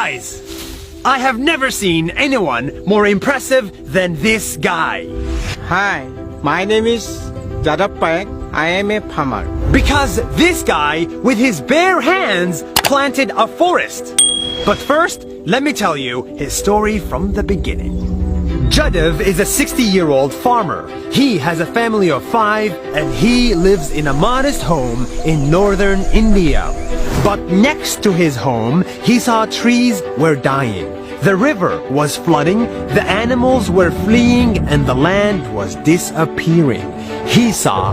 Guys, I have never seen anyone more impressive than this guy. Hi, my name is Jadappak. I am a farmer. Because this guy, with his bare hands, planted a forest. But first, let me tell you his story from the beginning. Jadav is a 60-year-old farmer. He has a family of 5 and he lives in a modest home in northern India. But next to his home, he saw trees were dying. The river was flooding, the animals were fleeing, and the land was disappearing. He saw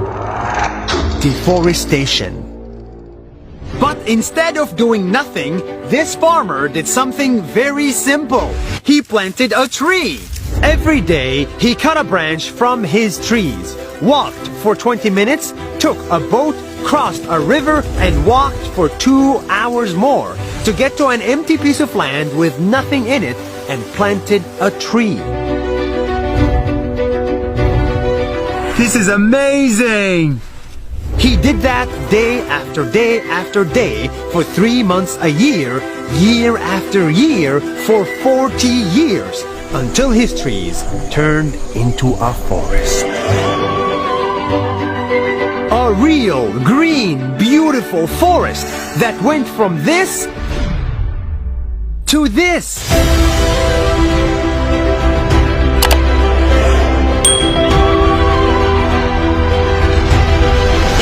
deforestation. But instead of doing nothing, this farmer did something very simple. He planted a tree. Every day, he cut a branch from his trees, walked for 20 minutes, took a boat, crossed a river, and walked for 2 hours more to get to an empty piece of land with nothing in it and planted a tree. This is amazing! He did that day after day after day for 3 months a year, year after year, for 40 years, until his trees turned into a forest. A real, green, beautiful forest that went from this to this.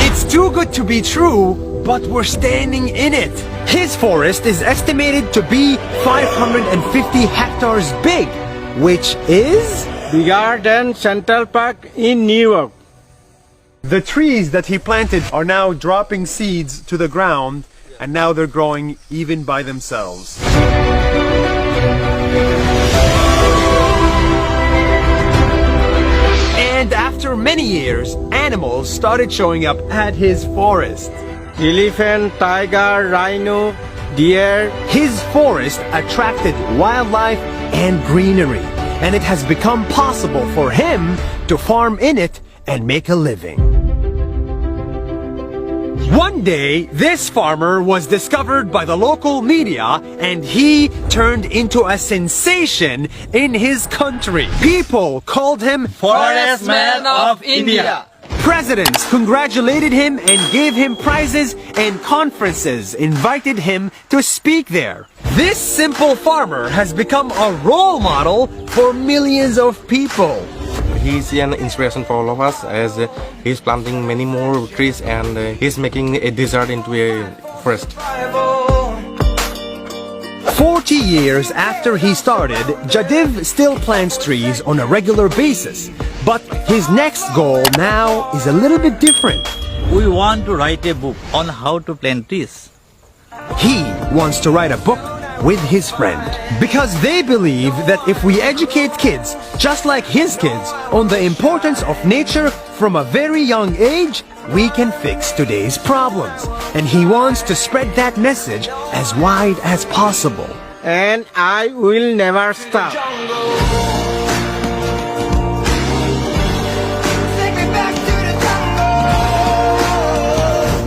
It's too good to be true, but we're standing in it. His forest is estimated to be 550 hectares big, which is Bigger than Central Park in New York. the trees that he planted are now dropping seeds to the ground, and now they're growing even by themselves. And after many years, animals started showing up at his forest. Elephant, tiger, rhino, deer. His forest attracted wildlife and greenery, and it has become possible for him to farm in it and make a living. One day, this farmer was discovered by the local media and he turned into a sensation in his country. People called him Forest Man of India. Presidents congratulated him and gave him prizes, and conferences invited him to speak there. This simple farmer has become a role model for millions of people. He's an inspiration for all of us, as he's planting many more trees and he's making a desert into a forest. 40 years after he started, Jadiv still plants trees on a regular basis. But his next goal now is a little bit different. We want to write a book on how to plant trees. He wants to write a book with his friend, because they believe that if we educate kids, just like his kids, on the importance of nature from a very young age, we can fix today's problems. And he wants to spread that message as wide as possible. And I will never stop.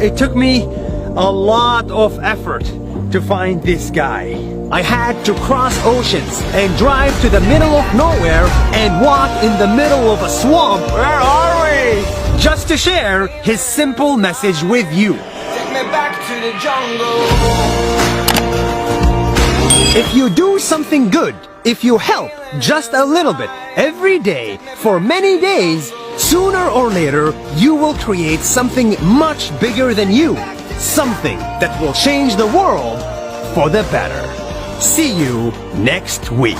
It took me a lot of effort to find this guy. I had to cross oceans and drive to the middle of nowhere and walk in the middle of a swamp. Where are we? Just to share his simple message with you. Take me back to the jungle. If you do something good, if you help just a little bit every day for many days, sooner or later you will create something much bigger than you. Something that will change the world for the better. See you next week.